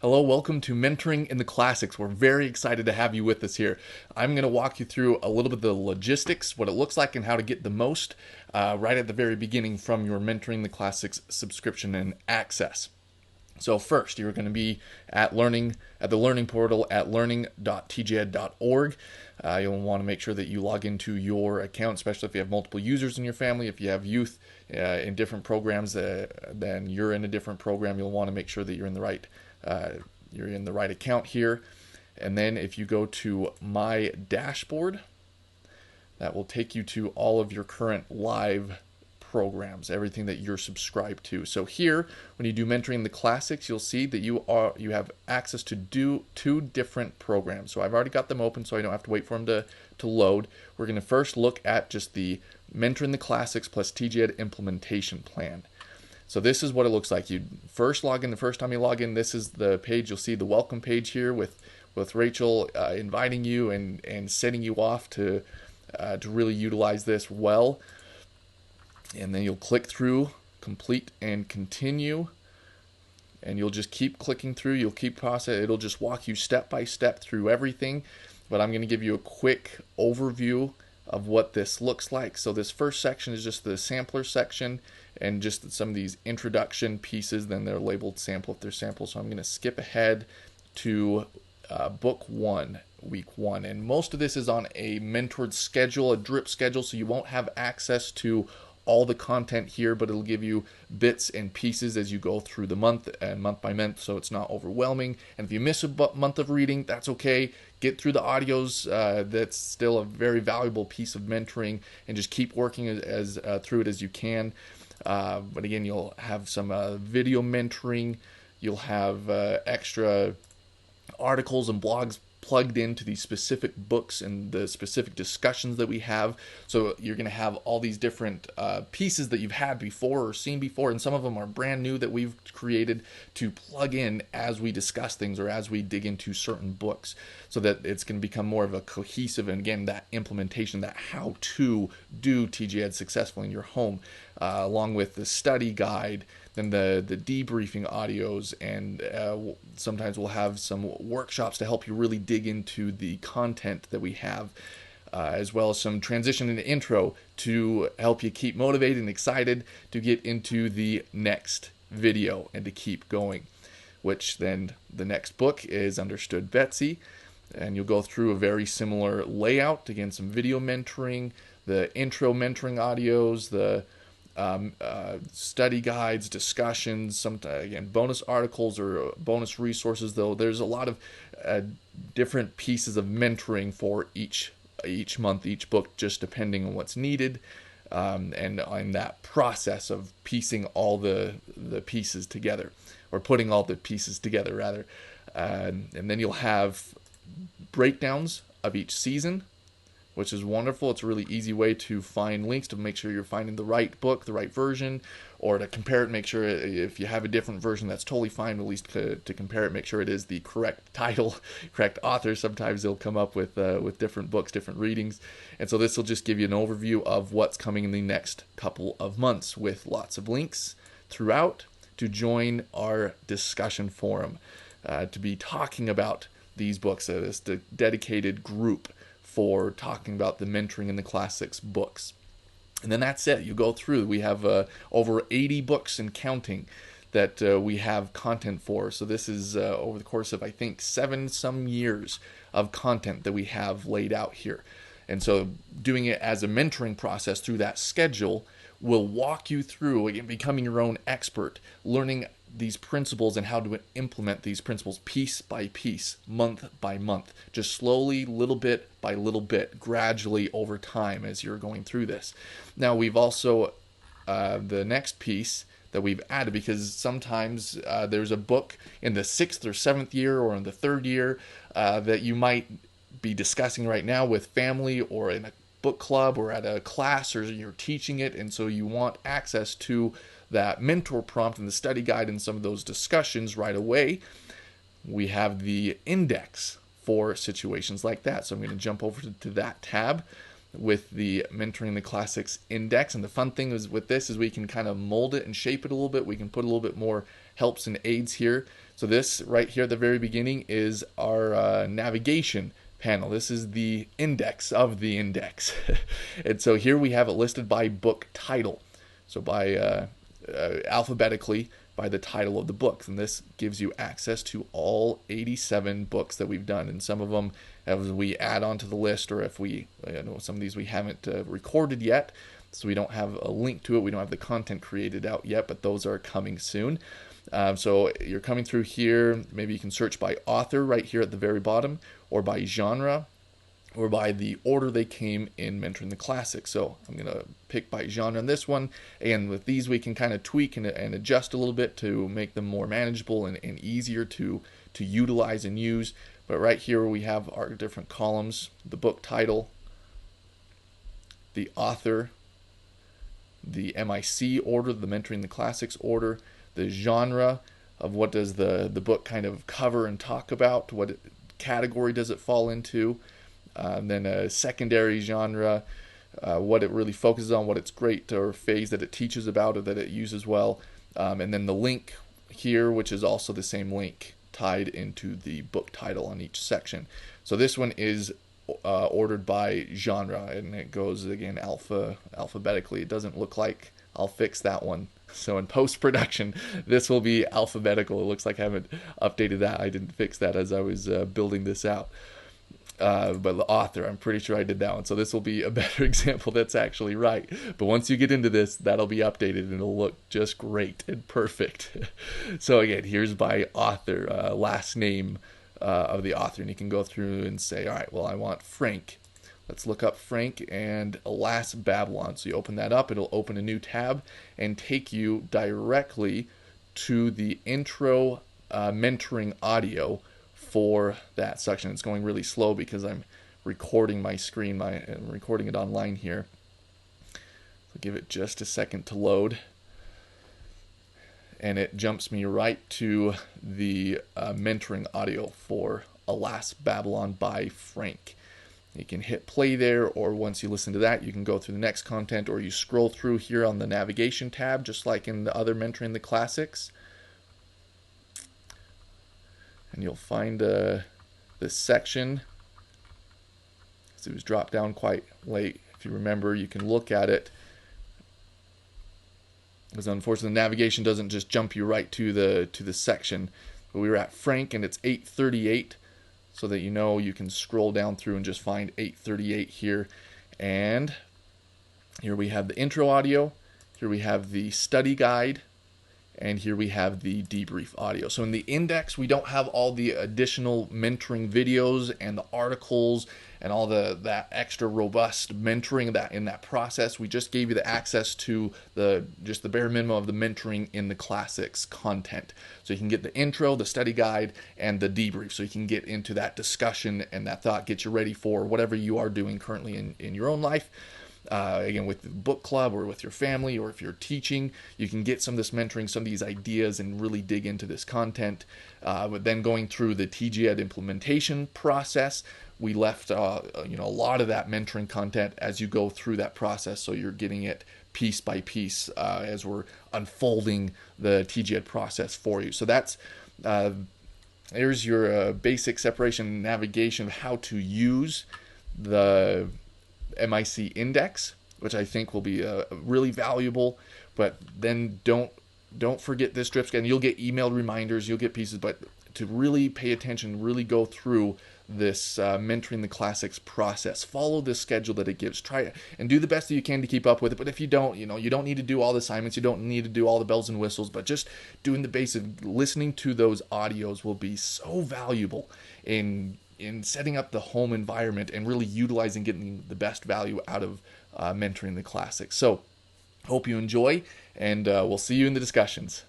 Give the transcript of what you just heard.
Hello, welcome to Mentoring in the Classics. We're very excited to have you with us here. I'm going to walk you through a little bit of the logistics, what it looks like, and how to get the most right at the very beginning from your Mentoring the Classics subscription and access. So first, you're going to be at the learning portal at learning.tjed.org. You'll want to make sure that you log into your account, especially if you have multiple users in your family. If you have youth in different programs, then you're in a different program. You'll want to make sure that you're in the right account here. And then if you go to My Dashboard, that will take you to all of your current live programs, everything that you're subscribed to. So here, when you do Mentoring the Classics, you'll see that you have access to do 2 different programs. So I've already got them open, so I don't have to wait for them to load. We're going to first look at just the Mentoring the Classics plus TJEd implementation plan. So this is what it looks like. You first log in. The first time you log in, this is the page. You'll see the welcome page here with Rachel inviting you and setting you off to really utilize this well. And then you'll click through, complete and continue, and you'll just keep clicking through. You'll keep processing. It'll just walk you step by step through everything. But I'm going to give you a quick overview of what this looks like. So this first section is just the sampler section and just some of these introduction pieces. Then they're labeled sample if they're samples. So I'm going to skip ahead to book 1, week 1. And most of this is on a mentored schedule, a drip schedule, so you won't have access to all the content here, but it'll give you bits and pieces as you go through the month and month by month, so it's not overwhelming. And if you miss a month of reading, that's okay. Get through the audios. That's still a very valuable piece of mentoring, and just keep working as through it as you can. But again, you'll have some video mentoring. You'll have extra articles and blogs plugged into these specific books and the specific discussions that we have. So you're going to have all these different pieces that you've had before or seen before, and some of them are brand new that we've created to plug in as we discuss things or as we dig into certain books, so that it's going to become more of a cohesive, and again, that implementation, that how to do TJEd successfully in your home, along with the study guide, then the debriefing audios, and sometimes we'll have some workshops to help you really dig into the content that we have, as well as some transition and intro to help you keep motivated and excited to get into the next video and to keep going, which then the next book is Understood Betsy, and you'll go through a very similar layout. Again, some video mentoring, the intro mentoring audios, the study guides, discussions, again, bonus articles or bonus resources. Though there's a lot of different pieces of mentoring for each month, each book, just depending on what's needed, and on that process of piecing all the pieces together, or putting all the pieces together rather. And then you'll have breakdowns of each season, which is wonderful. It's a really easy way to find links to make sure you're finding the right book, the right version, or to compare it, make sure if you have a different version, that's totally fine, at least to compare it, make sure it is the correct title, correct author. Sometimes they'll come up with different books, different readings. And so this will just give you an overview of what's coming in the next couple of months, with lots of links throughout to join our discussion forum, to be talking about these books, this dedicated group for talking about the Mentoring in the Classics books. And then that's it. You go through. We have over 80 books and counting that we have content for. So this is over the course of, I think, 7 some years of content that we have laid out here. And so doing it as a mentoring process through that schedule will walk you through, again, becoming your own expert, learning these principles and how to implement these principles piece by piece, month by month, just slowly, little bit by little bit, gradually over time as you're going through this. Now, we've also, the next piece that we've added, because sometimes there's a book in the 6th or 7th year or in the 3rd year that you might be discussing right now with family or in a book club or at a class, or you're teaching it, and so you want access to that mentor prompt and the study guide and some of those discussions right away. We have the index for situations like that. So I'm going to jump over to that tab with the Mentoring the Classics index. And the fun thing is with this is we can kind of mold it and shape it a little bit. We can put a little bit more helps and aids here. So this right here at the very beginning is our navigation panel. This is the index of the index. And so here we have it listed by book title. So by alphabetically by the title of the books, and this gives you access to all 87 books that we've done. And some of them, as we add onto the list, or if we, some of these we haven't recorded yet, so we don't have a link to it, we don't have the content created out yet, but those are coming soon. So you're coming through here, maybe you can search by author right here at the very bottom, or by genre, or by the order they came in Mentoring the Classics. So I'm going to pick by genre on this one, and with these we can kind of tweak and adjust a little bit to make them more manageable and easier to utilize and use. But right here we have our different columns: the book title, the author, the MIC order, the Mentoring the Classics order, the genre of what does the book kind of cover and talk about, what category does it fall into, then a secondary genre, what it really focuses on, what its great or phase that it teaches about or that it uses well, and then the link here, which is also the same link tied into the book title on each section. So this one is ordered by genre, and it goes again alphabetically. It doesn't look like, I'll fix that one. So in post-production, this will be alphabetical. It looks like I haven't updated that. I didn't fix that as I was building this out. But the author, I'm pretty sure I did that one. So this will be a better example that's actually right. But once you get into this, that'll be updated and it'll look just great and perfect. So again, here's by author, last name of the author. And you can go through and say, all right, well, I want Frank. Let's look up Frank and Alas Babylon. So you open that up, it'll open a new tab and take you directly to the intro mentoring audio for that section. It's going really slow because I'm recording my screen, I'm recording it online here. So give it just a second to load. And it jumps me right to the mentoring audio for Alas Babylon by Frank. You can hit play there, or once you listen to that, you can go through the next content, or you scroll through here on the navigation tab, just like in the other Mentoring the Classics. And you'll find this section. So it was dropped down quite late. If you remember, you can look at it, because unfortunately the navigation doesn't just jump you right to the section. But we were at Frank, and it's 8:38. So that you know, you can scroll down through and just find 8:38 here. And here we have the intro audio, here we have the study guide, and here we have the debrief audio. So in the index, we don't have all the additional mentoring videos and the articles and all that extra robust mentoring that in that process. We just gave you the access to just the bare minimum of the mentoring in the classics content. So you can get the intro, the study guide, and the debrief. So you can get into that discussion and that thought, get you ready for whatever you are doing currently in your own life. Again, with the book club or with your family, or if you're teaching, you can get some of this mentoring, some of these ideas, and really dig into this content. But then going through the TJEd implementation process, we left a lot of that mentoring content as you go through that process, so you're getting it piece by piece as we're unfolding the TJEd process for you. So that's there's your basic separation and navigation of how to use the MIC index, which I think will be really valuable. But then don't forget this drip scan. You'll get emailed reminders, you'll get pieces, but to really pay attention, really go through this Mentoring the Classics process. Follow the schedule that it gives. Try it and do the best that you can to keep up with it. But if you don't, you don't need to do all the assignments. You don't need to do all the bells and whistles. But just doing the basic, listening to those audios will be so valuable in setting up the home environment and really utilizing, getting the best value out of Mentoring the Classics. So hope you enjoy, and we'll see you in the discussions.